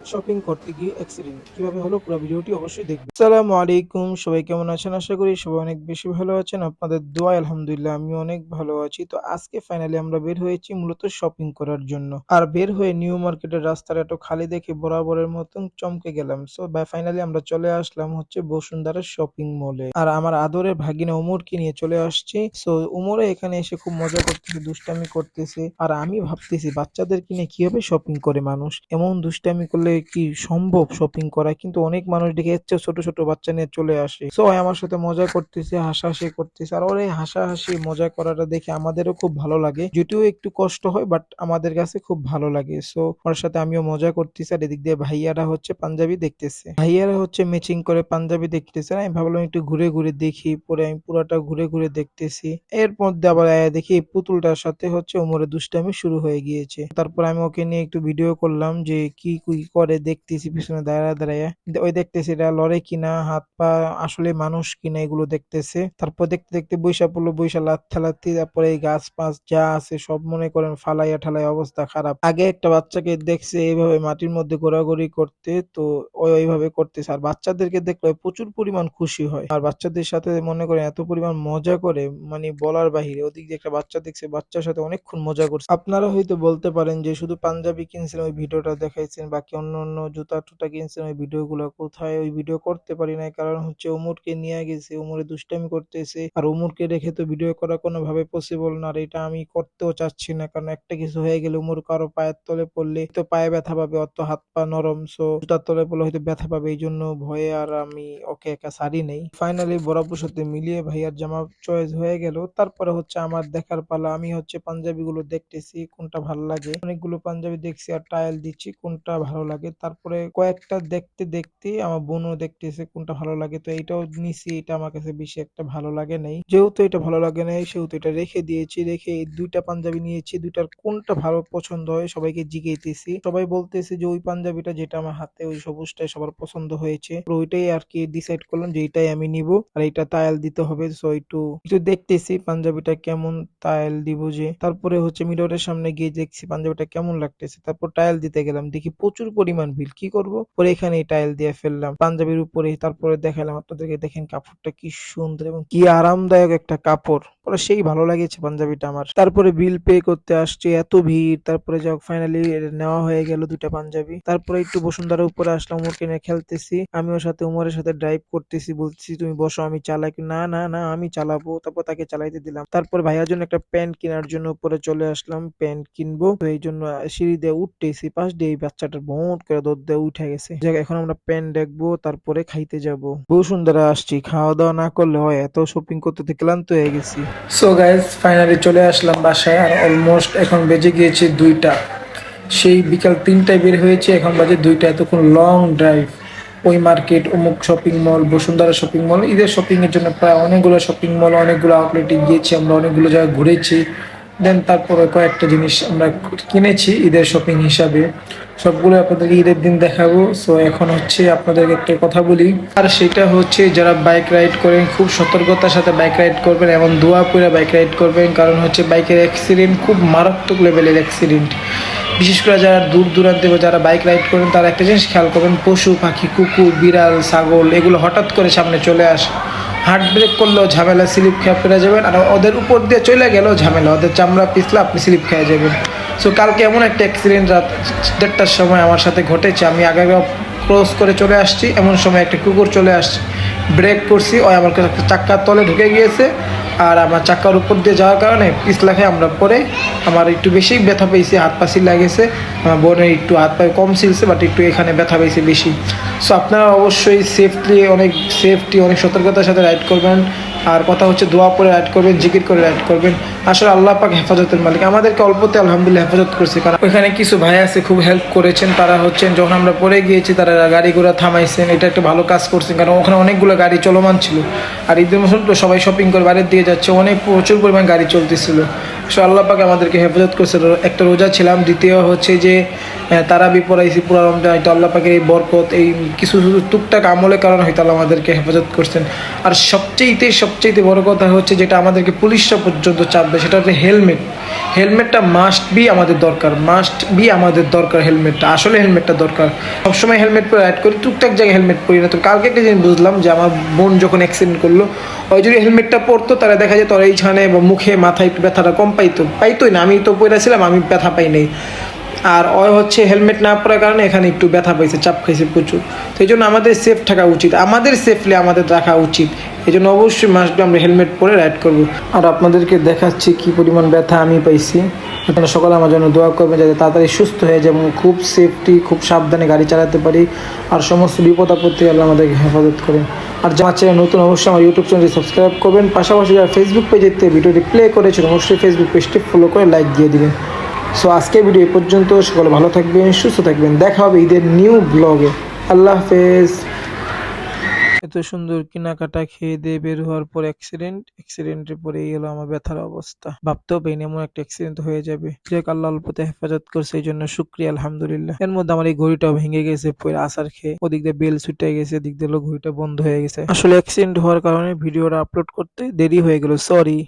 Shopping করতে গিয়ে accident কিভাবে হলো পুরো ভিডিওটি অবশ্যই দেখবেন। আসসালামু আলাইকুম, সবাই কেমন আছেন? আশা করি সবাই অনেক বেশি ভালো আছেন। আপনাদের দোয়ায় আলহামদুলিল্লাহ আমি অনেক ভালো আছি। তো আজকে ফাইনালি আমরা বের হয়েছি মূলত শপিং করার জন্য। আর বের হয়ে নিউ মার্কেটের রাস্তাটা একটু খালি দেখে বরাবরের মতন চমকে গেলাম। সো ফাইনালি আমরা চলে আসলাম হচ্ছে বসুন্ধরা শপিং মলে। আর আমার আদরের ভাগিনা ওমরকে নিয়ে চলে আসছি। সো ওমরে এখানে এসে খুব মজা করতেছে, দুষ্টামি করতেছে। আর আমি ভাবতেছি বাচ্চাদেরকে নিয়ে কিভাবে শপিং করে মানুষ? এমন দুষ্টামি করলে কি সম্ভব শপিং করা? কিন্তু অনেক মানুষ দেখে যাচ্ছে ছোট ছোট বাচ্চা নিয়ে চলে আসে। সো আমার সাথে মজা করতেছে, হাসাহাসি করতেছে। আর ওর এই হাসাহাসি মজা করাটা দেখে আমাদেরও খুব ভালো লাগে, যদিও একটু কষ্ট হয়, বাট আমাদের কাছে খুব ভালো লাগে। সো ওর সাথে আমিও মজা করতেছি। আর এদিক দিয়ে ভাইয়ারা হচ্ছে পাঞ্জাবি দেখতেছে, ভাইয়ারা হচ্ছে ম্যাচিং করে পাঞ্জাবি দেখতেছে। আমি ভাবলাম একটু ঘুরে ঘুরে দেখি, পরে আমি পুরাটা ঘুরে ঘুরে দেখতেছি। এর মধ্যে আবার দেখি এই পুতুলটার সাথে হচ্ছে ওমরের দুষ্টামি শুরু হয়ে গিয়েছে। তারপর আমি ওকে নিয়ে একটু ভিডিও করলাম যে কি কি করে, দেখতেছি পিছনে দাঁড়ায় দাঁড়ায়। ওই দেখতেছি এটা লড়ে কিনা, হাত পা আসলে মানুষ কিনা এগুলো দেখতেছে। তারপর দেখতে দেখতে বৈশা পড়লো, বৈশা লাথি। তারপরে এই গাছ পাছ যা আছে সব মনে করেন ফালাইয়া ঠালাই, অবস্থা খারাপ। আগে একটা বাচ্চাকে দেখছে এইভাবে মাটির মধ্যে ঘোরাঘুরি করতে, তো ওই ওইভাবে করতেছে। আর বাচ্চাদেরকে দেখলে প্রচুর পরিমাণ খুশি হয়। আর বাচ্চাদের সাথে মনে করেন এত পরিমাণ মজা করে, মানে বলার বাহিরে। ওদিক দিয়ে একটা বাচ্চা দেখছে, বাচ্চার সাথে অনেকক্ষণ মজা করছে। আপনারা হয়তো বলতে পারেন যে শুধু পাঞ্জাবি কিনছেন ওই ভিডিওটা দেখাইছেন, বাকি অন্য অন্য জুতা টুতা কিনছেন ওই ভিডিওগুলো কোথায়? ওই ভিডিও করতে পারি নাই, কারণ হচ্ছে ওমরকে নিয়ে গেছে, ওমরে দুষ্টামি করতেছে। আর ওমরকে রেখে তো ভিডিও করা কোনোভাবে পসিবল না। আর এটা আমি করতেও চাচ্ছি না, কারণ একটা কিছু হয়ে গেলে ওমর কারো পায়ের তলে পড়লে তো পায়ে ব্যথা পাবে, অত হাত পা নরম। সো জুতার তলে পড়লে হয়তো ব্যথা পাবে, এই জন্য ভয়ে আর আমি ওকে একা সারি নেই। ফাইনালি বরাবর সাথে মিলিয়ে ভাইয়ার জামা চয়েস হয়ে গেল। তারপরে হচ্ছে আমার দেখার পালা। আমি হচ্ছে পাঞ্জাবি গুলো দেখতেছি কোনটা ভালো লাগে। অনেকগুলো পাঞ্জাবি দেখছি আর ট্রায়াল দিচ্ছি কোনটা ভালো লাগে। তারপরে কয়েকটা দেখতে দেখতে আমার বোনও দেখতেছে কোনটা ভালো লাগে, তো এইটাও নিছি। এটা আমার কাছে বেশি একটা ভালো লাগে নাই, যেহেতু এটা ভালো লাগে নাই সেহেতু এটা রেখে দিয়েছি। রেখে এই দুইটা পাঞ্জাবি নিয়েছি, দুইটার কোনটা ভালো পছন্দ হয় সবাইকে জিজ্ঞেসেছি। সবাই বলতেছে যে ওই পাঞ্জাবিটা যেটা আমার হাতে ওই সবুজটাই সবার পছন্দ হয়েছে। তো ওইটাই আর কি ডিসাইড করলাম যে এইটাই আমি নিব। আর এইটা তায়াল দিতে হবে। সো একটু একটু দেখতেছি পাঞ্জাবিটা কেমন, তায়াল দিব যে। তারপরে হচ্ছে মিররের সামনে গিয়ে দেখছি পাঞ্জাবিটা কেমন লাগতেছে। তারপর টাইল দিতে গেলাম, দেখি প্রচুর পরিমাণ ভিড়। কি করব, পরে এখানেই টাইল দিয়ে ফেললাম পাঞ্জাবির উপরে। তারপরে দেখালাম আপনাদেরকে, দেখেন কাপড়টা কি সুন্দর এবং কি আরামদায়ক একটা কাপড়। পরে সেই ভালো লাগেছে পাঞ্জাবিটা আমার। তারপরে বিল পে করতে আসছে, এত ভিড়। তারপরে যাক ফাইনালি নেওয়া হয়ে গেল দুইটা পাঞ্জাবি। তারপরে একটু বসুন্ধরার উপরে আসলাম, উমরকে নিয়ে খেলতেছি। আমি ওর সাথে উমরের সাথে ড্রাইভ করতেছি, বলতেছি তুমি বসো আমি চালাই। না না না আমি চালাবো। তারপর তাকে চালাইতে দিলাম। তারপর ভাইয়ার জন্য একটা প্যান্ট কেনার জন্য উপরে চলে আসলাম, প্যান্ট কিনবো। তো এই জন্য সিঁড়ি দিয়ে উঠতেছি, পাশ দিয়ে এই বাচ্চাটার ভোঁত করে দৌড় দিয়ে উঠে গেছে। যাক এখন আমরা প্যান্ট দেখবো, তারপরে খাইতে যাব। বসুন্ধরা আসছি, খাওয়া দাওয়া না করলে হয়? এত শপিং করতে ক্লান্ত হয়ে গেছি। সো গাইজ ফাইনালি চলে আসলাম বাসায়। আর অলমোস্ট এখন বেজে গিয়েছে 2টা। সেই বিকাল 3টায় বের হয়েছে, এখন বাজে 2টা। এতক্ষণ লং ড্রাইভ, ওই মার্কেট, অমুক shopping mall, Bashundhara shopping mall. ঈদের শপিং এর জন্য প্রায় অনেকগুলো শপিং মল, অনেকগুলো আউটলেটে গিয়েছি আমরা, অনেকগুলো জায়গায় ঘুরেছি। দেন তারপরে কয়েকটা জিনিস আমরা কিনেছি ঈদের শপিং হিসাবে। সবগুলো আপনাদেরকে ঈদের দিন দেখাবো। সো এখন হচ্ছে আপনাদেরকে একটা কথা বলি, আর সেটা হচ্ছে যারা বাইক রাইড করেন খুব সতর্কতার সাথে বাইক রাইড করবেন এবং দোয়া করে বাইক রাইড করবেন। কারণ হচ্ছে বাইকের অ্যাক্সিডেন্ট খুব মারাত্মক লেভেলের অ্যাক্সিডেন্ট। বিশেষ করে যারা দূর দূরান্তে যারা বাইক রাইড করেন তারা একটা জিনিস খেয়াল করবেন, পশু পাখি, কুকুর, বিড়াল, ছাগল এগুলো হঠাৎ করে সামনে চলে আসে। হার্ট ব্রেক করলেও ঝামেলা, স্লিপ খেয়ে পড়ে যাবেন। আর ওদের উপর দিয়ে চলে গেলেও ঝামেলা, ওদের চামড়া পিছলে আপনি স্লিপ খেয়ে যাবেন। সো কালকে এমন একটা অ্যাক্সিডেন্ট রাত 1:30টার সময় আমার সাথে ঘটেছে। আমি আগে ক্রস করে চলে আসছি, এমন সময় একটা কুকুর চলে আসছে। ব্রেক করছি, ওই আমার চাক্কার তলে ঢুকে গিয়েছে। আর আমার চাক্কার উপর দিয়ে যাওয়ার কারণে পিছলা খেয়ে আমরা পরে আমার একটু বেশি ব্যথা পেয়েছি, হাত পা সিলা গেছে। আমার বোনের একটু হাত পায়ে কম সিলছে, বাট একটু এখানে ব্যথা পেয়েছে বেশি। সো আপনারা অবশ্যই অনেক সতর্কতার সাথে রাইড করবেন। আর কথা হচ্ছে দোয়া করে রাইড করবেন, জিকির করে রাইড করবেন। আসলে আল্লাহ পাক হেফাজতের মালিক, আমাদেরকে অল্পতে আলহামদুলিল্লাহ হেফাজত করছে। কারণ ওইখানে কিছু ভাই আছে খুব হেল্প করেছেন। তারা হচ্ছেন যখন আমরা পরে গিয়েছি তারা গাড়ি ঘোড়া থামাইছেন, এটা একটা ভালো কাজ করছেন। কারণ ওখানে অনেকগুলো গাড়ি চলমান ছিল। আর ঈদের মৌসুম তো সবাই শপিং করে বাইরের দিয়ে যাচ্ছে, প্রচুর পরিমাণ গাড়ি চলতেছিল। সো আল্লাহ পাক আমাদেরকে হেফাজত করছে। একটা রোজা ছিলাম, দ্বিতীয় হচ্ছে যে তারাবি পড়াইছি পুরা রমজান। হয়তো আল্লাহ পাকের এই বরকত, এই কিছু টুকটাক আমলের কারণে হয়তো আল্লাহ আমাদেরকে হেফাজত করছেন। আর সবচেয়ে বড় কথা হচ্ছে যেটা আমাদেরকে পুলিশরা পর্যন্ত চাপবে, সেটা হচ্ছে হেলমেট। হেলমেটটা মাস্ট বি আমাদের দরকার, হেলমেটটা আসলে হেলমেটটা দরকার। সবসময় হেলমেট পরে রাইড করি, টুকটাক জায়গায় হেলমেট পরি না। তো কালকে একটা জিনিস বুঝলাম যে আমার বোন যখন অ্যাক্সিডেন্ট করলো, ওই যদি হেলমেটটা পরতো তারা দেখা যেত ওর এইখানে বা মুখে মাথায় একটু ব্যথাটা কম পাইতোই না। আমি তো পড়েছিলাম, আমি ব্যথা পাই নাই। আর হচ্ছে হেলমেট না পরার কারণে এখানে একটু ব্যথা পাইছে, চাপ খাইছে প্রচুর। সেই জন্য আমাদের সেফ থাকা উচিত, আমাদের সেফলি আমাদের রাখা উচিত। এই জন্য অবশ্যই মাস্ট বি আমরা হেলমেট পরে রাইড করবো। আর আপনাদেরকে দেখাচ্ছি কি পরিমাণ ব্যথা আমি পাইছি। আপনারা সকালে আমার জন্য দোয়া করবেন যাতে তাড়াতাড়ি সুস্থ হয়ে যায় এবং খুব সেফটি, খুব সাবধানে গাড়ি চালাতে পারি। আর সমস্ত বিপদ আপত্তি আল্লাহ আমাদেরকে হেফাজত করেন। আর যারা চ্যানেল নতুন অবশ্যই আমার ইউটিউব চ্যানেলটি সাবস্ক্রাইব করবেন। পাশাপাশি যারা ফেসবুক পেজেতে ভিডিওটি প্লে করেছেন অবশ্যই ফেসবুক পেজটি ফলো করে লাইক দিয়ে দিবেন। সো আজকের ভিডিও এই পর্যন্ত। সকলে ভালো থাকবেন, সুস্থ থাকবেন। দেখা হবে ঈদের নিউ ব্লগে। আল্লাহ হাফেজ। এত সুন্দর কেনাকাটা খেয়ে দিয়ে বের হওয়ার পর অ্যাক্সিডেন্টের পরে এই হলো আমার ব্যথার অবস্থা। ভাবতেও পারিনি এমন একটা অ্যাক্সিডেন্ট হয়ে যাবে। যাক, আল্লাহ অল্প হেফাজত করছে, এই জন্য শুক্রিয়া আলহামদুলিল্লাহ। এর মধ্যে আমার এই ঘড়িটাও ভেঙে গেছে, পরে আসার খেয়ে ওদিক দিয়ে বেল ছুটে গেছে, এদিক দিয়ে ঘড়িটা বন্ধ হয়ে গেছে। আসলে অ্যাক্সিডেন্ট হওয়ার কারণে ভিডিওটা আপলোড করতে দেরি হয়ে গেল, সরি।